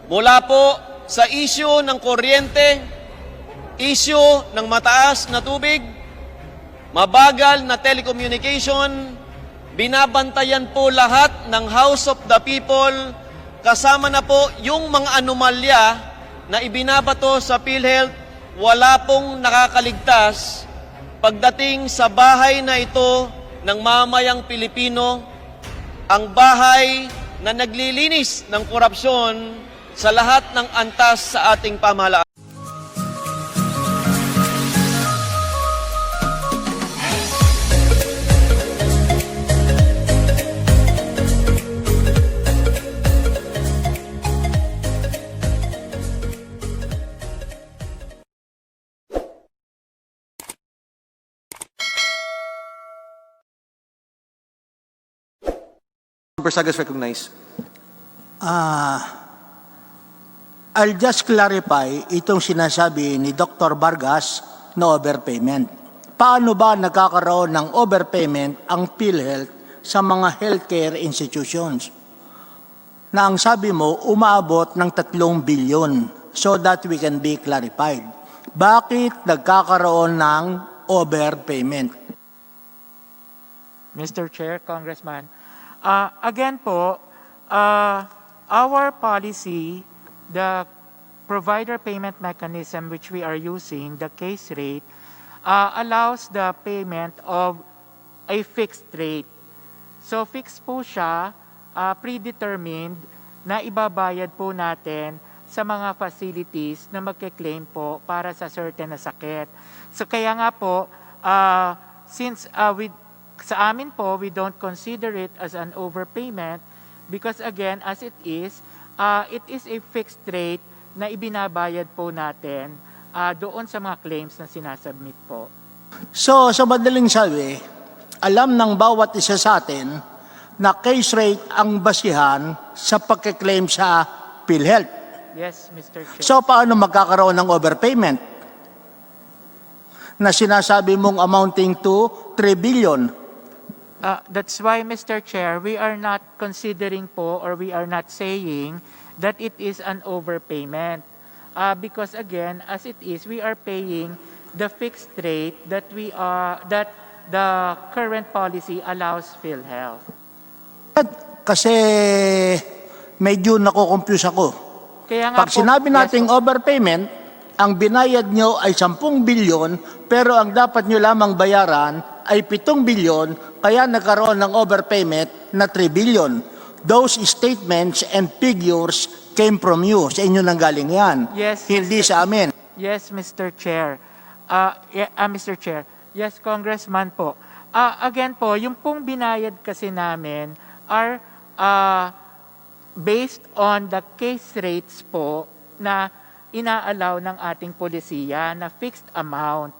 Mula po sa issue ng kuryente, issue ng mataas na tubig, mabagal na telecommunication, binabantayan po lahat ng House of the People, kasama na po yung mga anomalya na ibinabato sa PhilHealth, wala pong nakakaligtas pagdating sa bahay na ito ng mamayang Pilipino, ang bahay na naglilinis ng korupsyon sa lahat ng antas sa ating pamahalaan. Barzaga is recognized. I'll just clarify itong sinasabi ni Dr. Vargas na overpayment. Paano ba nagkakaroon ng overpayment ang PhilHealth sa mga healthcare institutions? Na ang sabi mo, umaabot ng 3 billion so that we can be clarified. Bakit nagkakaroon ng overpayment? Mr. Chair, Congressman, again po, our policy, the provider payment mechanism which we are using, the case rate, allows the payment of a fixed rate. So fixed po siya, predetermined na ibabayad po natin sa mga facilities na magke-claim po para sa certain na sakit. So kaya nga po, since sa amin po, we don't consider it as an overpayment because again, as it is a fixed rate na ibinabayad po natin doon sa mga claims na sinasubmit po. So, sa madaling sabi, alam ng bawat isa sa atin na case rate ang basihan sa pagkiklaim sa PhilHealth. Yes, Mr. Chair. So, paano magkakaroon ng overpayment? Na sinasabi mong amounting to 3 billion. That's why, Mr. Chair, we are not considering po or we are not saying that it is an overpayment. Because again, as it is, we are paying the fixed rate that the current policy allows PhilHealth. Kasi medyo nako-confuse ako. Kaya nga Pag sinabi nating overpayment, ang binayad nyo ay 10 bilyon, pero ang dapat nyo lamang bayaran ay 7 bilyon, kaya nagkaroon ng overpayment na 3 billion. Those statements and figures came from you. Sa inyo nanggaling yan. Yes, Hindi sa amin. Yes, Mr. Chair. Mr. Chair. Yes, Congressman po. Again po, yung pong binayad kasi namin are based on the case rates po na inaalaw ng ating polisiya na fixed amount.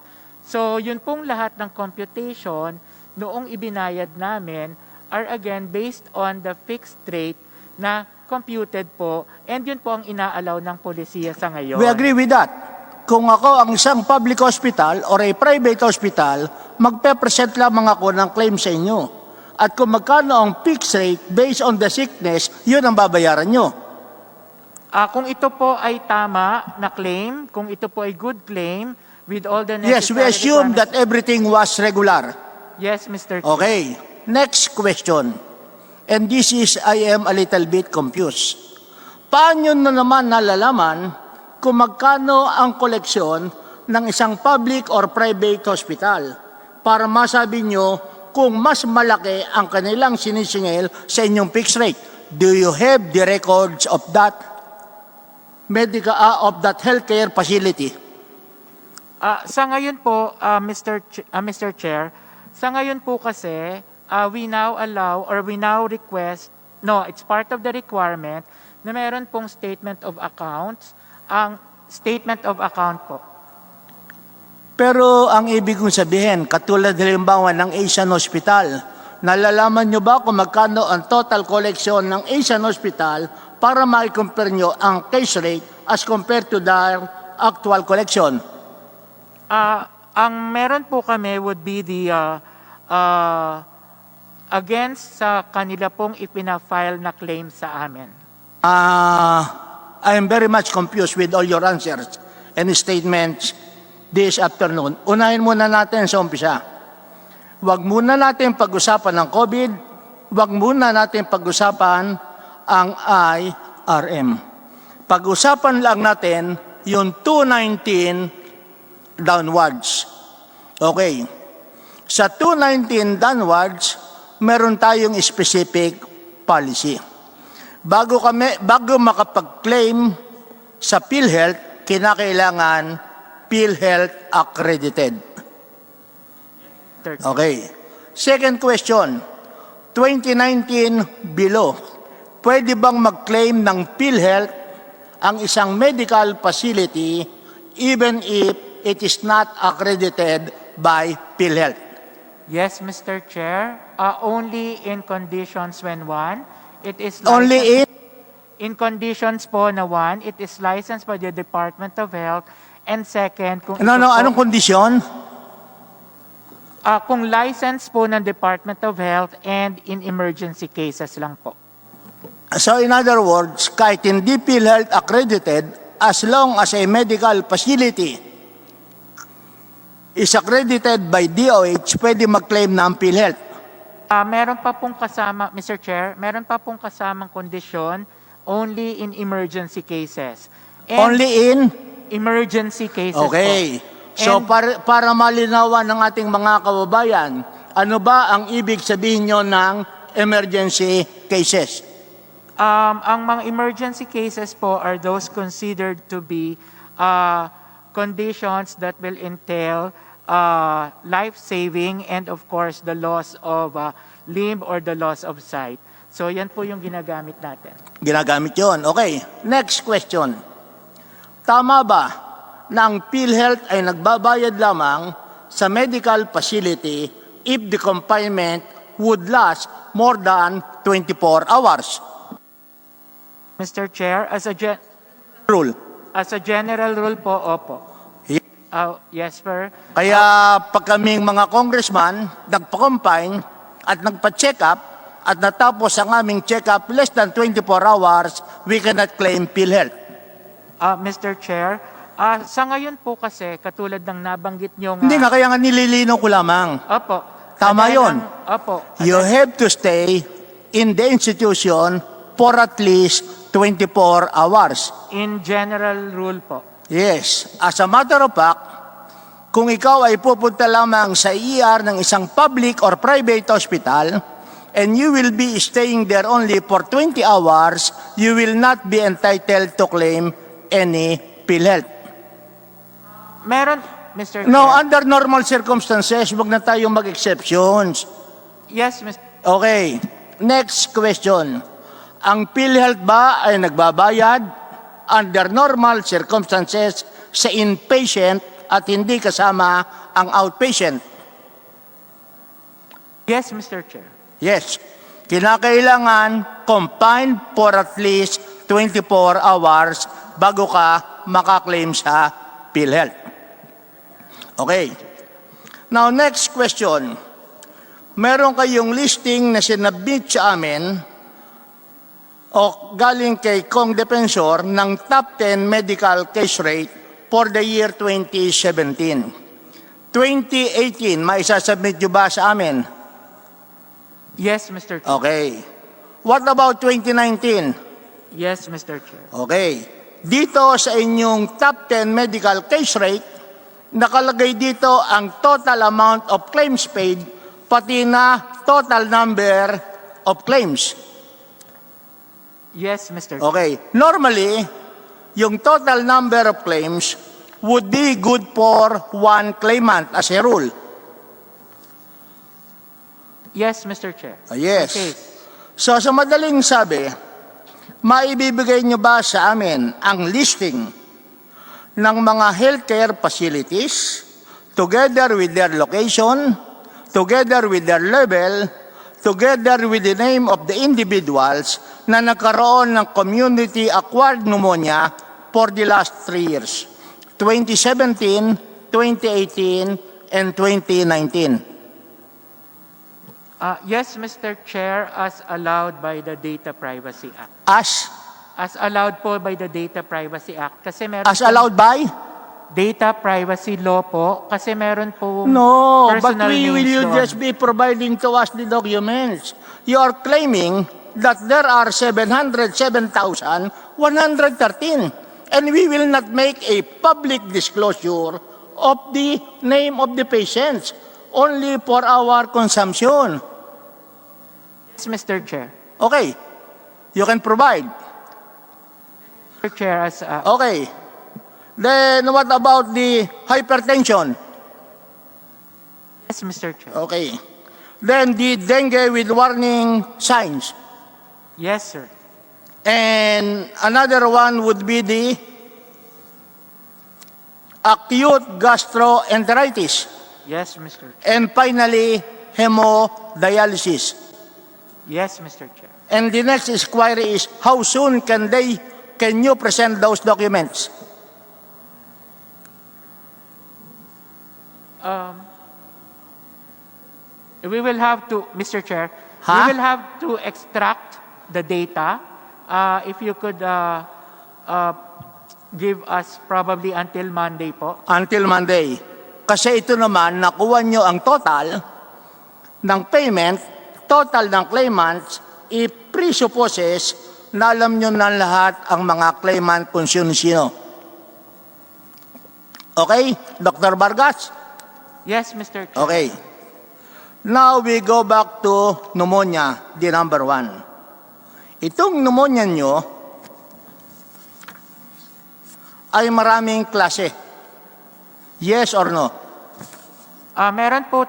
So, yun pong lahat ng computation noong ibinayad namin are again based on the fixed rate na computed po and yun po ang inaalaw ng polisiya sa ngayon. We agree with that. Kung ako ang isang public hospital or a private hospital, magpe-present lamang ako ng claim sa inyo. At kung magkano ang fixed rate based on the sickness, yun ang babayaran nyo. Kung ito po ay tama na claim, kung ito po ay good claim, with all the necessary Yes, we assume that everything was regular. Yes, Mr. Chair. Okay, next question. And this is, I am a little bit confused. Paano na naman nalalaman kung magkano ang koleksyon ng isang public or private hospital para masabi nyo kung mas malaki ang kanilang sinisingil sa inyong fixed rate? Do you have the records of that of that healthcare facility? Sa ngayon po, Mr. Chair, sa ngayon po kasi, we now allow or we now request, no, it's part of the requirement na meron pong statement of accounts, ang statement of account po. Pero ang ibig kong sabihin, katulad halimbawa ng Asian Hospital, nalalaman nyo ba kung magkano ang total collection ng Asian Hospital para ma-compare nyo ang case rate as compared to their actual collection? Ang meron po kami would be the against sa kanila pong ipina-file na claim sa amin. I am very much confused with all your answers and statements this afternoon. Unahin muna natin sa umpisa. Huwag muna natin pag-usapan ng COVID. Huwag muna natin pag-usapan ang IRM. Pag-usapan lang natin yung 219 downwards. Okay. Sa 219 downwards, meron tayong specific policy. Bago makapag-claim sa PhilHealth, kinakailangan PhilHealth accredited. Okay. Second question, 2019 below, pwede bang mag-claim ng PhilHealth ang isang medical facility even if it is not accredited by PhilHealth? Yes, Mr. Chair. Only in conditions when one, it is Only in conditions po na one, it is licensed by the Department of Health, and second, kung anong kondisyon? kung license po ng Department of Health and in emergency cases lang po. So in other words, kahit hindi PhilHealth accredited, as long as a medical facility is accredited by DOH, pwede mag-claim ng PhilHealth. Meron pa pong kasama, Mr. Chair, meron pa pong kasamang kondisyon only in emergency cases. And Only in? emergency cases Okay. po. So And- para malinawan ng ating mga kababayan, ano ba ang ibig sabihin nyo ng emergency cases? Ang mga emergency cases po are those considered to be conditions that will entail life-saving and of course the loss of limb or the loss of sight. So yan po yung ginagamit natin. Ginagamit yon. Okay. Next question. Tama ba na ang PhilHealth ay nagbabayad lamang sa medical facility if the confinement would last more than 24 hours? Mr. Chair, as Rule. a general rule po, opo. Yes, sir. Kaya pag kaming mga congressman, nagpa-confine at nagpa-check up at natapos ang aming check up less than 24 hours, we cannot claim PhilHealth. Mr. Chair, sa ngayon po kasi, katulad ng nabanggit nyo nga... Hindi nga, kaya nga nililinaw ko lamang. Opo. Tama yun. Opo. You have to stay in the institution for at least 24 hours. In general rule po. Yes. As a matter of fact, kung ikaw ay pupunta lamang sa ER ng isang public or private hospital and you will be staying there only for 20 hours, you will not be entitled to claim any PhilHealth. Meron, Mr. No, Chair. under normal circumstances, wag na tayong mag-exceptions. Yes, Mr. Okay. Next question. Ang PhilHealth ba ay nagbabayad under normal circumstances sa inpatient at hindi kasama ang outpatient? Yes, Mr. Chair. Yes. Kinakailangan confined for at least 24 hours bago ka makaklaim sa PhilHealth. Okay. Now, next question. Meron kayong listing na sinabit sa amin o galing kay Cong Defensor ng top 10 medical case rate for the year 2017. 2018, maisasubmit nyo ba sa amin? Yes, Mr. Chair. Okay. What about 2019? Yes, Mr. Chair. Okay. Dito sa inyong top 10 medical case rate, nakalagay dito ang total amount of claims paid, pati na total number of claims. Yes, Mr. Chair. Okay. Normally, yung total number of claims would be good for one claimant as a rule. Yes, Mr. Chair. Yes. Okay. So sa madaling sabi, maibibigay nyo ba sa amin ang listing ng mga healthcare facilities together with their location, together with their level, together with the name of the individuals na nagkaroon ng community-acquired pneumonia for the last 3 years, 2017, 2018, and 2019? Yes, Mr. Chair, as allowed by the Data Privacy Act. As As allowed po by the Data Privacy Act. Kasi meron As pong allowed by? data privacy law po. Kasi meron po No, but personal will names you doon. just be providing to us the documents? You are claiming that there are 707,113, and we will not make a public disclosure of the name of the patients, only for our consumption. Yes, Mr. Chair. Okay, you can provide. Mr. Chair, as Okay, then what about the hypertension? yes, Mr. Chair. Okay, then the dengue with warning signs. Yes, sir. And another one would be the acute gastroenteritis. Yes, Mr. Chair. And finally, hemodialysis. Yes, Mr. Chair. And the next inquiry is, how soon can you present those documents? We will have to, Mr. Chair, Huh? we will have to extract the data. If you could give us probably until Monday po. Until Monday. Kasi ito naman, nakuha nyo ang total ng payment, total ng claimants, i-presupposes na alam nyo na lahat ang mga claimant kung sino-sino. Okay, Dr. Vargas? Yes, Mr. Chair. Okay. Now we go back to pneumonia, the number 1. Itong pneumonia nyo ay maraming klase. Yes or no? Meron po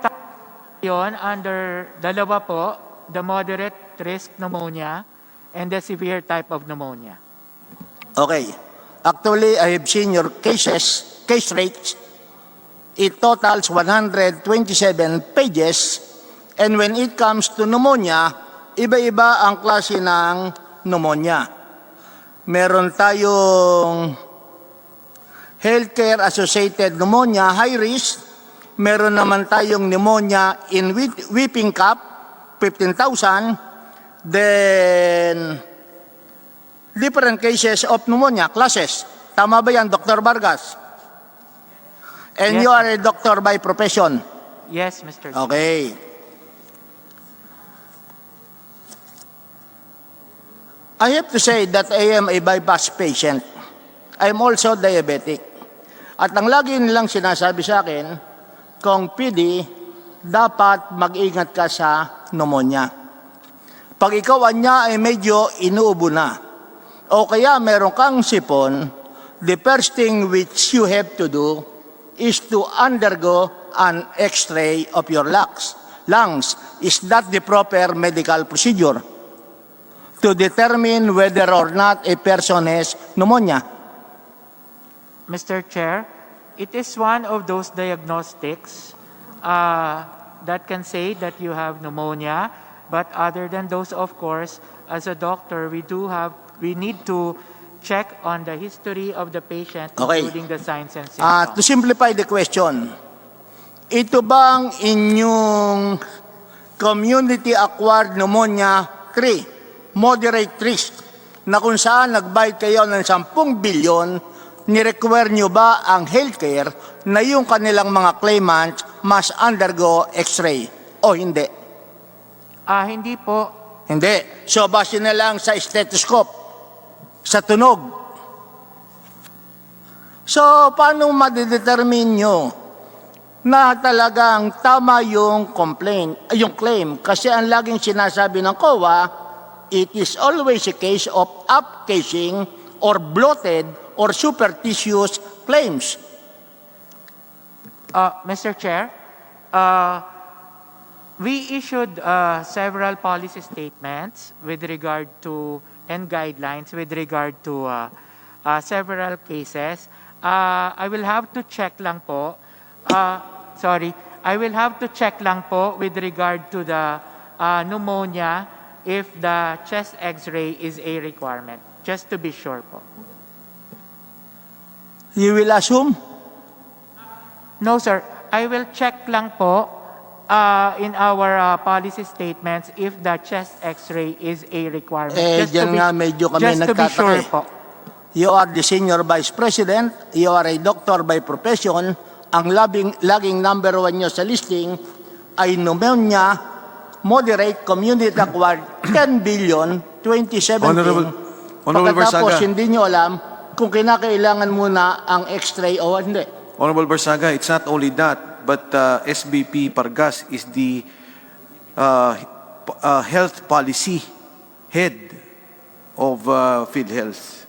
yun under dalawa po, the moderate risk pneumonia and the severe type of pneumonia. Okay. Actually, I have seen your case rates. It totals 127 pages. And when it comes to pneumonia, iba-iba ang klase ng pneumonia. Meron tayong healthcare-associated pneumonia, high risk. Meron naman tayong pneumonia in whooping cough, 15,000. Then, different cases of pneumonia, classes. Tama ba yan, Dr. Vargas? And Yes. you are a doctor by profession. Yes, Mr. Chair. Okay. I have to say that I am a bypass patient. I am also diabetic. At ang lagi nilang sinasabi sa akin, kung PD, dapat mag-ingat ka sa pneumonia. Pag ikaw anya ay medyo inuubo na, o kaya meron kang sipon, the first thing which you have to do is to undergo an X-ray of your lungs. Is that the proper medical procedure to determine whether or not a person has pneumonia? Mr. Chair, it is one of those diagnostics that can say that you have pneumonia, but other than those, of course, as a doctor, we need to check on the history of the patient, Okay. including the signs and symptoms. To simplify the question, ito bang inyong community-acquired pneumonia 3, moderate risk, na kung saan nagbayad kayo ng 10 bilyon, ni-require nyo ba ang healthcare na yung kanilang mga claimants must undergo X-ray o hindi? Hindi po. Hindi. So, base na lang sa stethoscope, sa tunog. So, paano madedetermine nyo na talagang tama yung claim? Kasi ang laging sinasabi ng COA, it is always a case of upcasing or bloated or superstitious claims. Mr. Chair, we issued several policy statements with regard to and guidelines with regard to several cases. I will have to check lang po. I will have to check lang po with regard to the pneumonia if the chest X-ray is a requirement, just to be sure po. You will assume? No, sir. I will check lang po in our policy statements if the chest X-ray is a requirement. Diyan nga medyo kami just to be nagtataka sure eh. po. You are the senior vice president, you are a doctor by profession, ang laging number 1 nyo sa listing ay pneumonia, moderate, community-acquired, 10 billion, 2017. Honorable Pagkatapos, Barzaga. hindi nyo alam kung kinakailangan muna ang X-ray o hindi. Honorable Barzaga, it's not only that, but SBP Pargas is the health policy head of PhilHealth.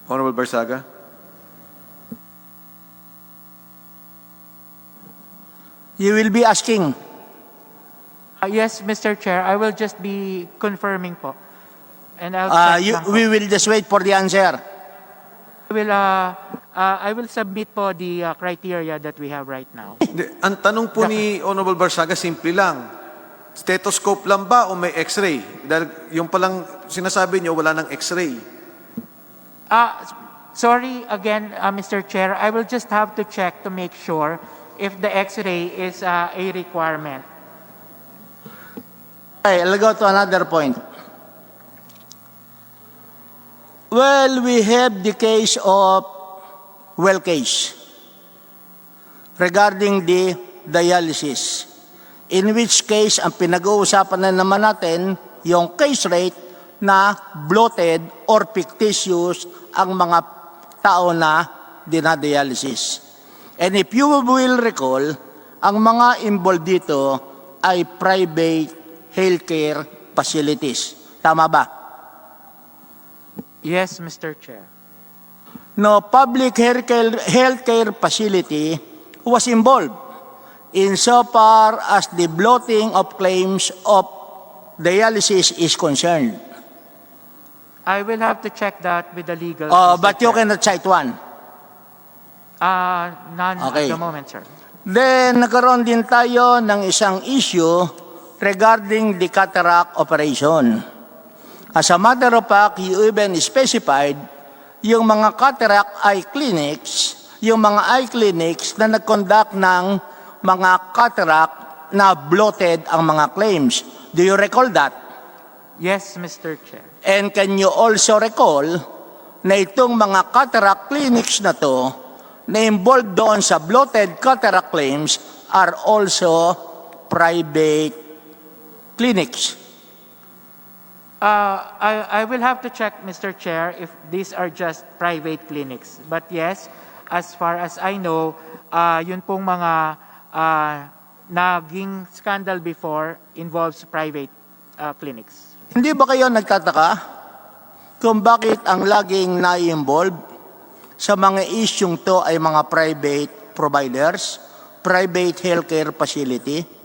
Honorable Barzaga. You will be asking, Yes, Mr. Chair, I will just be confirming po. And I'll check lang po. we will just wait for the answer. I will submit po the criteria that we have right now. Ang tanong po ni Honorable Barzaga, simple lang. Stethoscope lang ba o may x-ray? Dahil yung palang sinasabi niyo, wala ng x-ray. Sorry again, Mr. Chair, I will just have to check to make sure if the X-ray is a requirement. Okay, I'll go to another point. Well, we have the case of case regarding the dialysis, in which case ang pinag-uusapan na naman natin yung case rate na bloated or fictitious ang mga tao na dinadialysis. And if you will recall, ang mga involved dito ay private healthcare facilities. Tama ba? Yes, Mr. Chair. No, public healthcare facility was involved insofar as the bloating of claims of dialysis is concerned. I will have to check that with the legal. But you cannot cite one. None Okay. at the moment, sir. Then, nagkaroon din tayo ng isang issue regarding the cataract operation. As a matter of fact, you even specified yung mga cataract eye clinics, yung mga eye clinics na nag-conduct ng mga cataract na bloated ang mga claims. Do you recall that? Yes, Mr. Chair. And can you also recall na itong mga cataract clinics na to na involved doon sa bloated cataract claims are also private clinics? I will have to check, Mr. Chair, if these are just private clinics. But yes, as far as I know, yun pong mga naging scandal before involves private clinics. Hindi ba kayo nagtataka kung bakit ang laging na-involve sa mga isyong to ay mga private providers, private healthcare facility?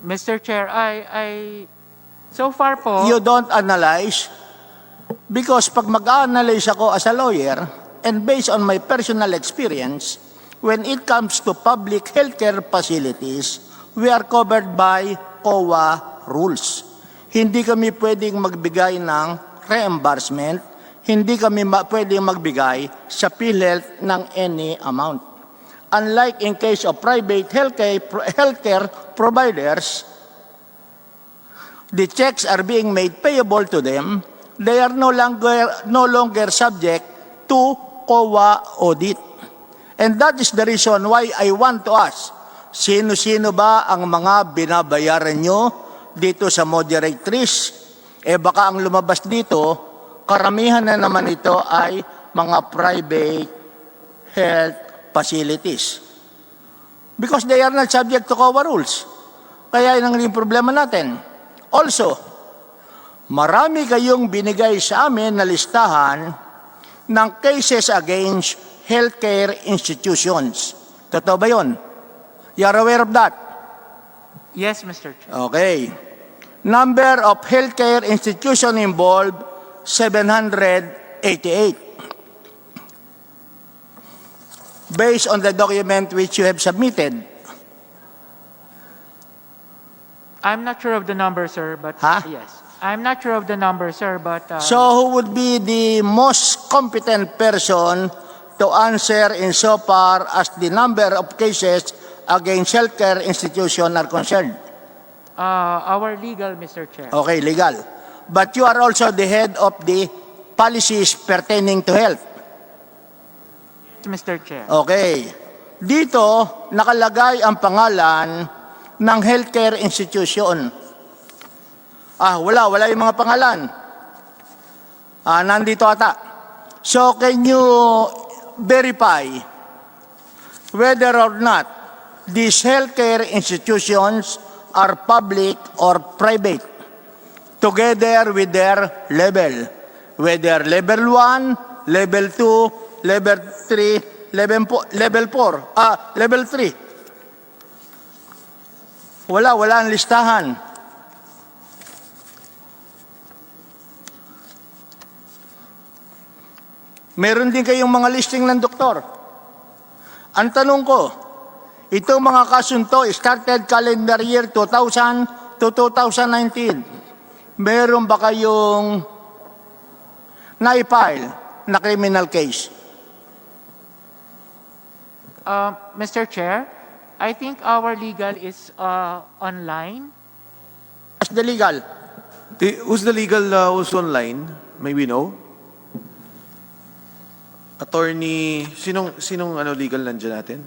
Mr. Chair, I so far po, You don't analyze because pag mag-analyze ako as a lawyer and based on my personal experience, when it comes to public healthcare facilities, we are covered by COA rules. Hindi kami pwedeng magbigay ng reimbursement, hindi kami pwedeng magbigay sa PhilHealth ng any amount. Unlike in case of private healthcare providers, the checks are being made payable to them. They are no longer subject to COA audit. And that is the reason why I want to ask, sino-sino ba ang mga binabayaran nyo dito sa moderate risk? Baka ang lumabas dito, karamihan na naman ito ay mga private health facilities. Because they are not subject to COA rules. Kaya yun ang naging problema natin. Also, marami kayong binigay sa amin na listahan ng cases against healthcare institutions. Totoo ba yun? You are aware of that? yes, Mr. Chair. Okay. Number of healthcare institutions involved, 788. Based on the document which you have submitted. I'm not sure of the number, sir, but Huh? yes. I'm not sure of the number, sir, but So who would be the most competent person to answer insofar as the number of cases against healthcare institutions are concerned? our legal, Mr. Chair. Okay, legal. But you are also the head of the policies pertaining to health. Mr. Chair. Okay. Dito, nakalagay ang pangalan ng healthcare institution. Wala yung mga pangalan. Nandito ata. So, can you verify whether or not these healthcare institutions are public or private, together with their level, whether level 1, level 2, level 3, level 4, level 3. Wala ang listahan. Meron din kayong mga listing ng doktor. Ang tanong ko, itong mga kasunto started calendar year 2000 to 2019. Meron ba kayong na-file na criminal case? Mr. Chair, I think our legal is online. As the legal. Who's the legal who's online? May we know? Attorney, sinong legal nandiyan natin?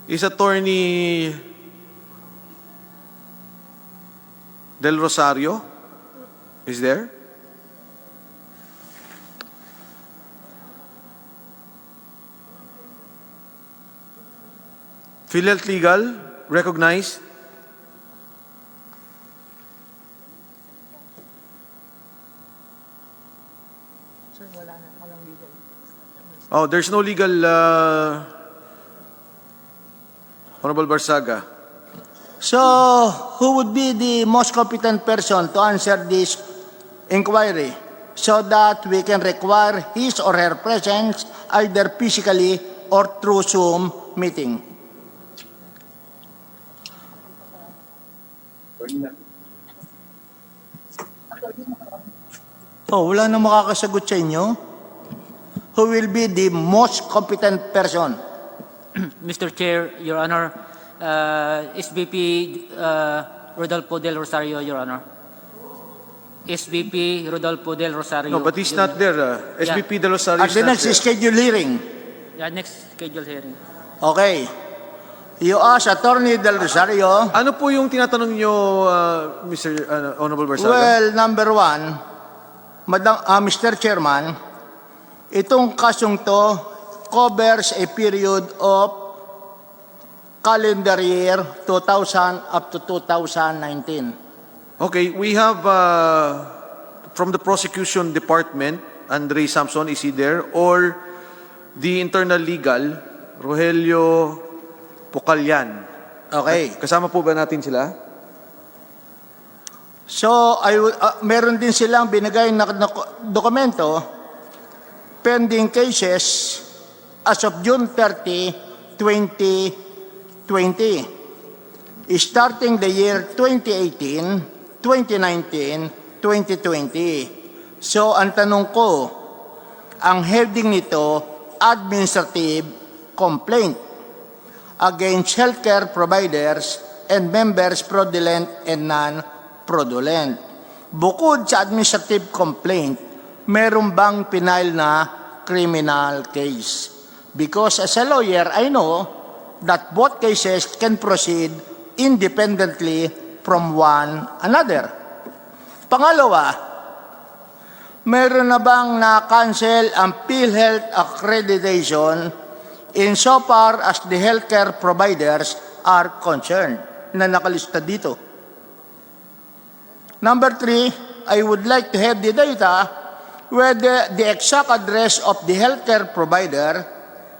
Is Attorney Del Rosario is there? PhilHealth Legal, recognized. Oh, there's no legal, Honorable Barzaga. So, who would be the most competent person to answer this inquiry so that we can require his or her presence either physically or through Zoom meeting? Wala na makakasagot sa inyo. Who will be the most competent person? Mr. Chair, Your Honor, SVP Rodolfo Del Rosario, Your Honor. SVP Rodolfo Del Rosario. No, but he's not there. SVP Del Rosario At is the not next there. scheduled hearing. Yeah, next scheduled hearing. Okay. You ask Attorney Del Rosario. Ano po yung tinatanong nyo, Mr. Honorable Barzaga? Well, number one, Mr. Chairman, itong kasong to covers a period of calendar year 2000 up to 2019. Okay, we have from the prosecution department, Andre Samson, is he there? Or the internal legal, Rogelio Pucalyan. Okay. Kasama po ba natin sila? So, meron din silang binigay na dokumento, pending cases as of June 30, 2020. Starting the year 2018, 2019, 2020. So, ang tanong ko, ang heading nito, administrative complaint against healthcare providers and members fraudulent and non-fraudulent. Bukod sa administrative complaint, meron bang pinail na criminal case? Because as a lawyer, I know that both cases can proceed independently from one another. Pangalawa, meron na bang na-cancel ang PhilHealth accreditation insofar as the healthcare providers are concerned na nakalista dito? Number 3, I would like to have the data whether the exact address of the healthcare provider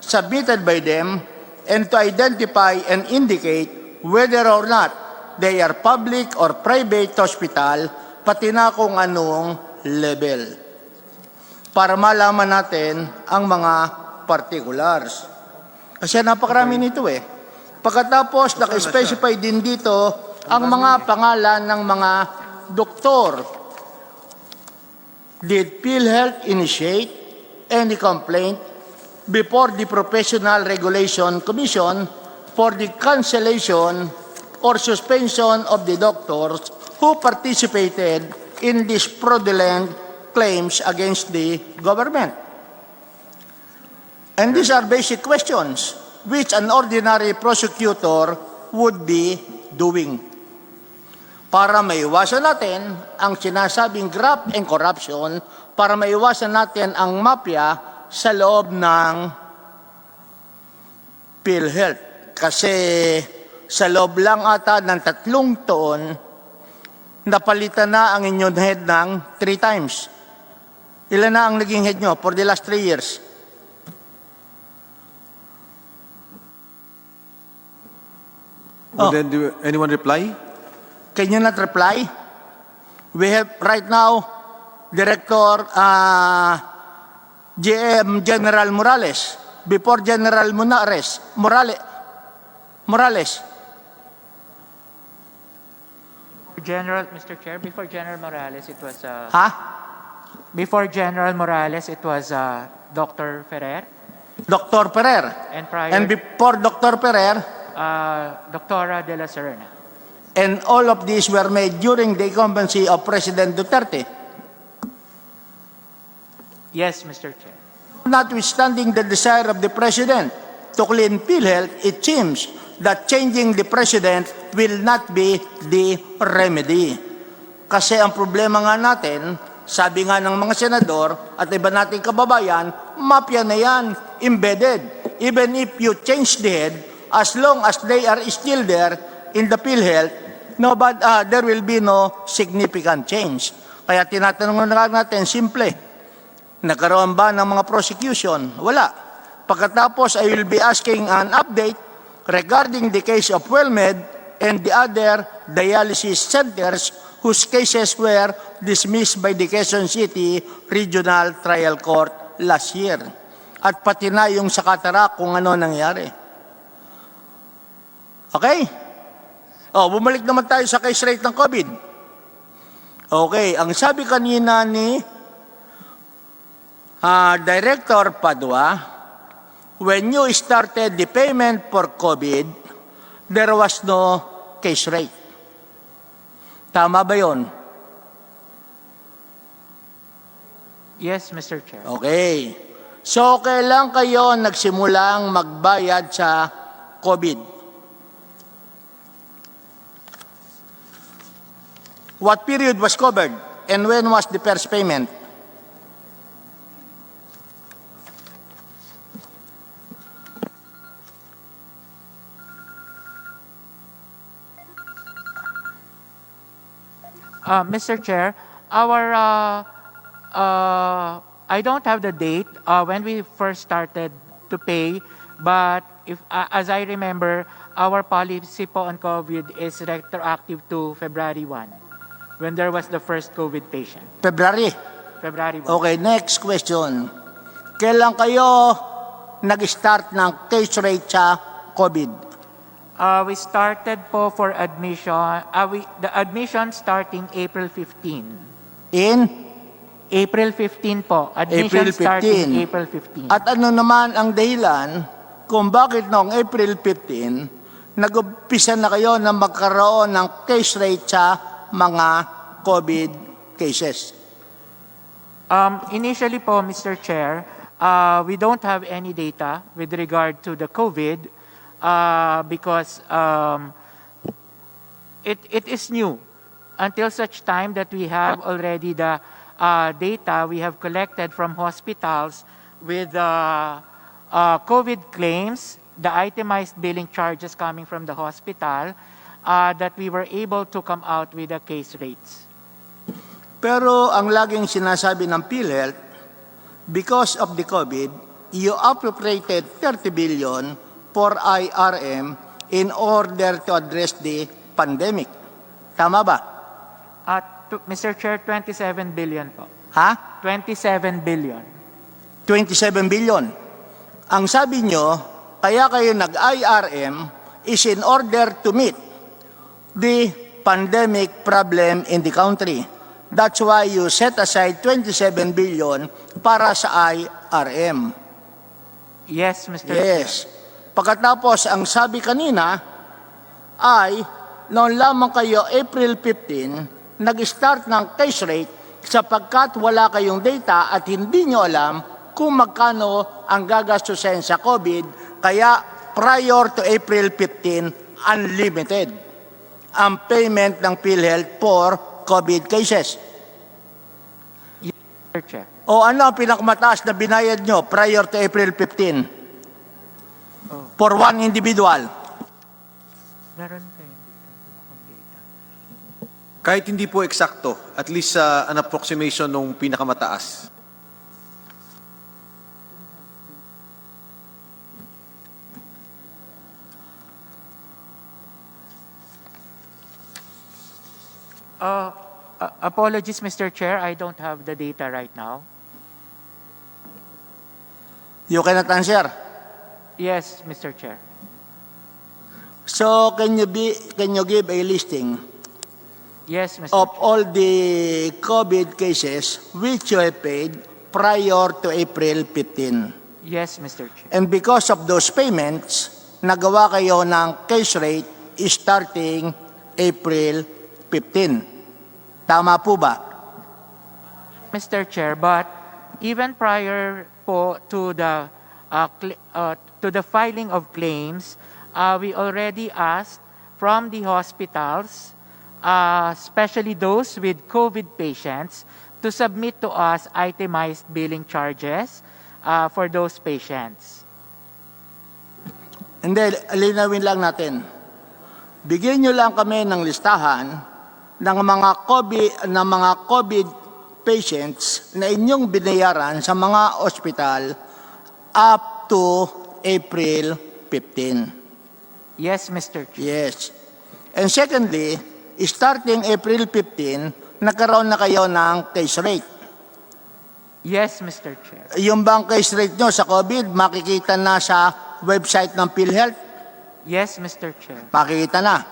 submitted by them and to identify and indicate whether or not they are public or private hospital, pati na kung anong level. Para malaman natin ang mga particulars. Kasi napakarami nito eh. Pagkatapos, naka-specify din dito ang mga pangalan ng mga doktor. Did PhilHealth initiate any complaint before the Professional Regulation Commission for the cancellation or suspension of the doctors who participated in these fraudulent claims against the government? And these are basic questions which an ordinary prosecutor would be doing. Para maiwasan natin ang sinasabing graft and corruption, para maiwasan natin ang mafia sa loob ng PhilHealth. Kasi sa loob lang ata ng 3 taon, napalitan na ang inyong head ng 3 times. Ilan na ang naging head nyo for the last 3 years? Then anyone reply? Can you not reply? We have right now Director GM General Morales before General Morales. Mr. Chair, before General Morales, it was Ha? before General Morales, it was Dr. Ferrer, Dr. Ferrer. and prior And before Dr. Ferrer, Doctora de la Serna. and all of these were made during the incumbency of President Duterte. Yes, Mr. Chair. Notwithstanding the desire of the President to clean PhilHealth, it seems that changing the President will not be the remedy. Kasi ang problema nga natin, sabi nga ng mga senador at iba nating kababayan, mafia na yan, embedded. Even if you change the head, as long as they are still there in the PhilHealth, there will be no significant change. Kaya tinatanong na natin, simple, nagkaroon ba ng mga prosecution? Wala. Pagkatapos, I will be asking an update regarding the case of WellMed and the other dialysis centers whose cases were dismissed by the Quezon City Regional Trial Court last year. At pati na yung sa Cataract kung ano nangyari. Okay? Bumalik naman tayo sa case rate ng COVID. Okay, ang sabi kanina ni Director Padua, when you started the payment for COVID, there was no case rate. Tama ba yun? Yes, Mr. Chair. Okay. So, kailan kayo nagsimulang magbayad sa COVID? What period was covered? And when was the first payment? Mr. Chair, I don't have the date when we first started to pay, but as I remember, our policy po on COVID is retroactive to February 1, when there was the first COVID patient. February. February 1. Okay, next question. Kailan kayo nag-start ng case rate sa COVID? We started po for admission, the admission starting April 15. In? April 15 po. Admission April starting 15. April 15. At ano naman ang dahilan kung bakit noong April 15, nag-umpisa na kayo na magkaroon ng case rate sa mga COVID cases? Initially po, Mr. Chair, we don't have any data with regard to the COVID because it is new. Until such time that we have already the data we have collected from hospitals with COVID claims, the itemized billing charges coming from the hospital, that we were able to come out with the case rates. Pero ang laging sinasabi ng PhilHealth, because of the COVID, you appropriated 30 billion for IRM in order to address the pandemic. Tama ba? Mr. Chair, 27 billion po. Ha? 27 billion. 27 billion. Ang sabi nyo, kaya kayo nag-IRM is in order to meet the pandemic problem in the country. That's why you set aside 27 billion para sa IRM. Yes, Mr. Chair. Yes. Pagkatapos, ang sabi kanina ay noon lamang kayo April 15 nag-start ng case rate sapagkat wala kayong data at hindi nyo alam kung magkano ang gagastusin sa COVID, kaya prior to April 15, unlimited ang payment ng PhilHealth for COVID cases. Mr. Chair. O ano ang pinakamataas na binayad nyo prior to April 15 for one individual? Meron kayo dito. Kahit hindi po eksakto, at least an approximation nung pinakamataas. Apologies, Mr. Chair. I don't have the data right now. You cannot answer. Yes, Mr. Chair. So can you give a listing Yes, Mr. of Chair. all the COVID cases which you have paid prior to April 15? Yes, Mr. Chair. And because of those payments, nagawa kayo ng case rate starting April 15. Tama po ba? Mr. Chair, but even prior po to the filing of claims, we already asked from the hospitals, especially those with COVID patients, to submit to us itemized billing charges for those patients. Hindi, linawin lang natin. Bigyan nyo lang kami ng listahan ng mga COVID patients na inyong binayaran sa mga ospital up to April 15. Yes, Mr. Chair. Yes. And secondly, starting April 15, nagkaroon na kayo ng case rate. Yes, Mr. Chair. Yung bang case rate nyo sa COVID, makikita na sa website ng PhilHealth? Yes, Mr. Chair. Makikita na.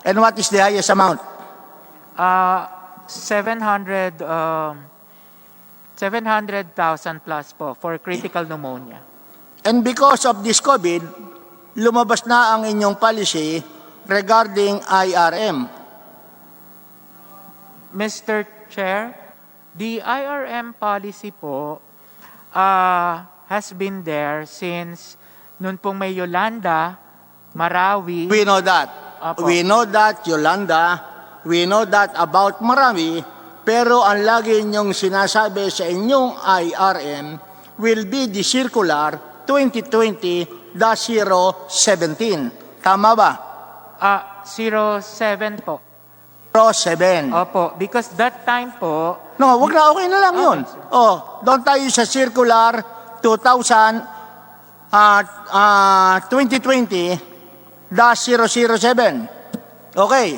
And what is the highest amount? 700,000 plus po for critical pneumonia. And because of this COVID, lumabas na ang inyong policy regarding IRM. Mr. Chair, the IRM policy po has been there since noon pong may Yolanda, Marawi. We know that. Apo. We know that, Yolanda. We know that about Marawi. Pero ang lagi niyong sinasabi sa inyong IRM will be the circular 2020-017. Tama ba? 07 po. 07. Opo, because that time po, No, wag na, okay na lang yun. Okay, sir. Doon tayo sa circular 2020-007. Okay.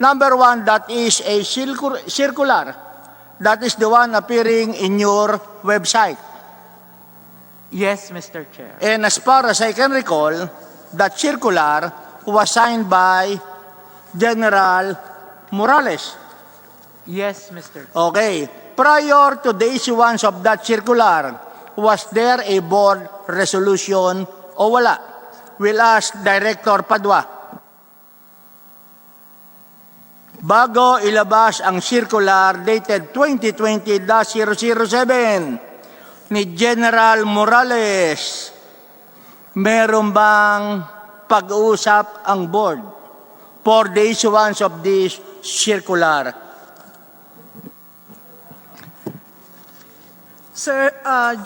Number one, that is a circular. That is the one appearing in your website. yes, Mr. Chair. And as far as I can recall, that circular was signed by General Morales. Yes, Mr. Chair. Okay. Prior to the issuance of that circular, was there a board resolution o wala? We'll ask Director Padua. Bago ilabas ang circular dated 2020-007 ni General Morales, meron bang pag-uusap ang board for the issuance of this circular? Sir,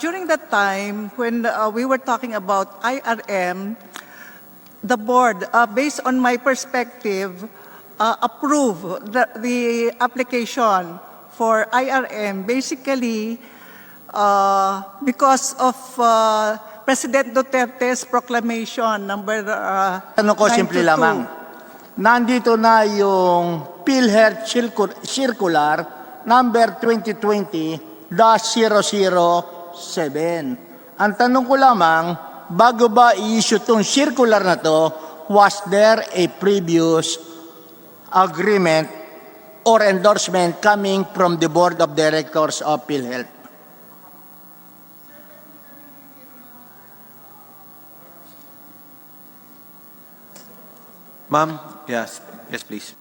during that time when we were talking about IRM, the board, based on my perspective, approved the application for IRM basically because of President Duterte's proclamation number Tanong ko simple 922. lamang. nandito na yung PhilHealth Circular number 2020-007. Ang tanong ko lamang, bago ba i-issue itong circular na to, was there a previous agreement or endorsement coming from the Board of Directors of PhilHealth? Ma'am, yes, yes, please.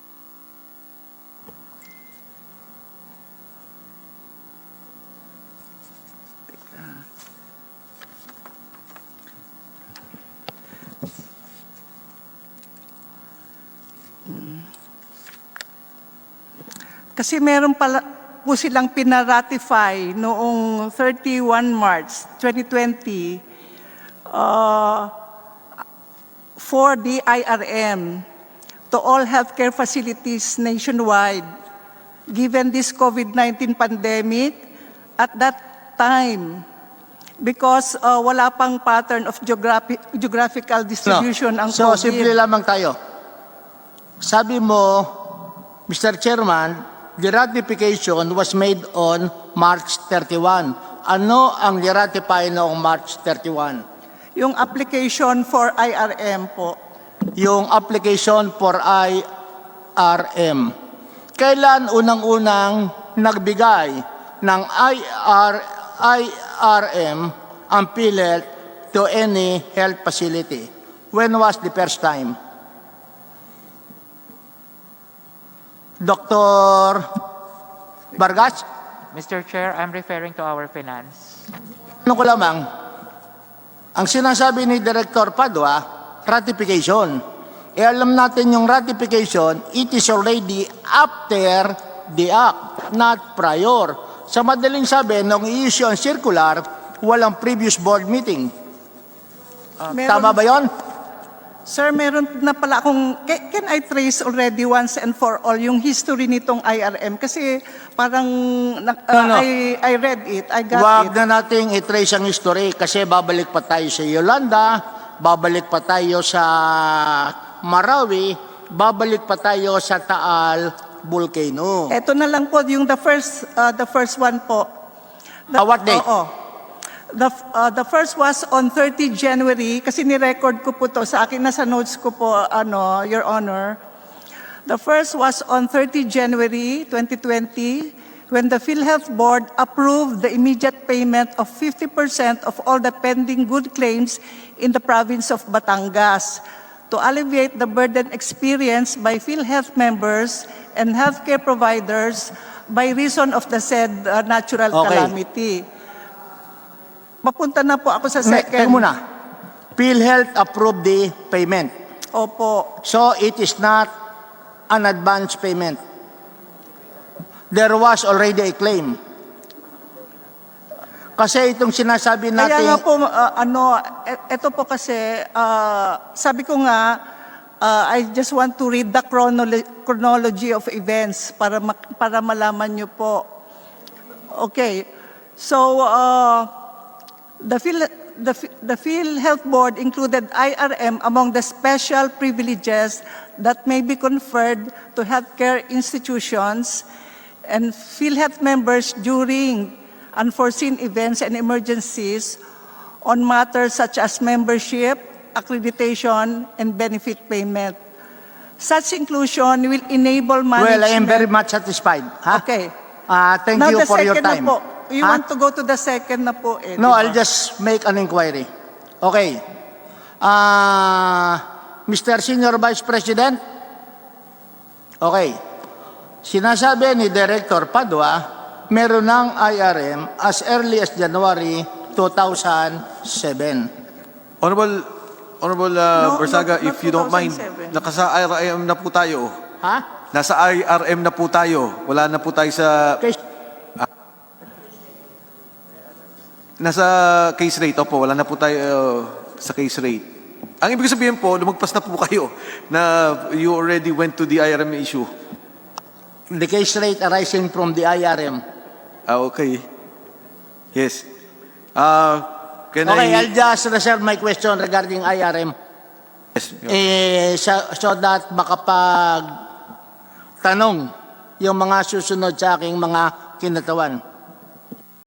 Kasi meron pala po silang pinaratify noong 31 March 2020 for the IRM to all healthcare facilities nationwide. Given this COVID-19 pandemic, at that time, because wala pang pattern of geographical distribution ang So, COVID. simple lamang tayo. Sabi mo, Mr. Chairman, the ratification was made on March 31. Ano ang niratify noong March 31? Yung application for IRM po. Yung application for IRM. Kailan unang-unang nagbigay ng IRM ang PhilHealth to any health facility? When was the first time? Dr. Vargas? Mr. Chair, I'm referring to our finance. Ano ko lamang, ang sinasabi ni Director Padua, ratification. Alam natin yung ratification, it is already after the act, not prior. Sa madaling sabi, nung i-issue ang circular, walang previous board meeting. Tama ba yon? Sir, meron na pala akong, can I trace already once and for all yung history nitong IRM? Kasi parang, No. I read it, I got Huwag it. na nating i-trace ang history kasi babalik pa tayo sa Yolanda, babalik pa tayo sa Marawi, babalik pa tayo sa Taal Volcano. Ito na lang po, yung the first one po. What date? Oo. The first was on 30 January, kasi ni-record ko po to sa akin, nasa notes ko po, Your Honor. The first was on 30 January 2020, when the PhilHealth Board approved the immediate payment of 50% of all the pending good claims in the province of Batangas to alleviate the burden experienced by PhilHealth members and healthcare providers by reason of the said natural calamity. Mapunta na po ako sa Teka second. muna. PhilHealth approved the payment. Opo. So it is not an advance payment. There was already a claim. Kasi itong sinasabi natin... Kaya nga po, ito po kasi, sabi ko nga, I just want to read the chronology of events para malaman nyo po. Okay. So, the PhilHealth Board included IRM among the special privileges that may be conferred to healthcare institutions and PhilHealth members during unforeseen events and emergencies on matters such as membership, accreditation, and benefit payment. Such inclusion will enable management... Well, I am very much satisfied. Ha? Okay. Thank Now, you the for your second time. na po. You Ha? want to go to the second na po eh. No, di ba? I'll just make an inquiry. Okay. Mr. Senior Vice President? Okay. Sinasabi ni Director Padua, meron ng IRM as early as January 2007. Honorable No, Barzaga, not if you don't mind, 2007. nakasa IRM na po tayo. Ha? Nasa IRM na po tayo. Wala na po tayo sa... Case, Nasa case rate, opo. Wala na po tayo sa case rate. Ang ibig sabihin po, lumagpas na po kayo na you already went to the IRM issue. the case rate arising from the IRM. Okay. Yes. Can Okay, I... I'll just reserve my question regarding IRM. Yes, Your Honor. So that makapag tanong yung mga susunod sa aking mga kinatawan.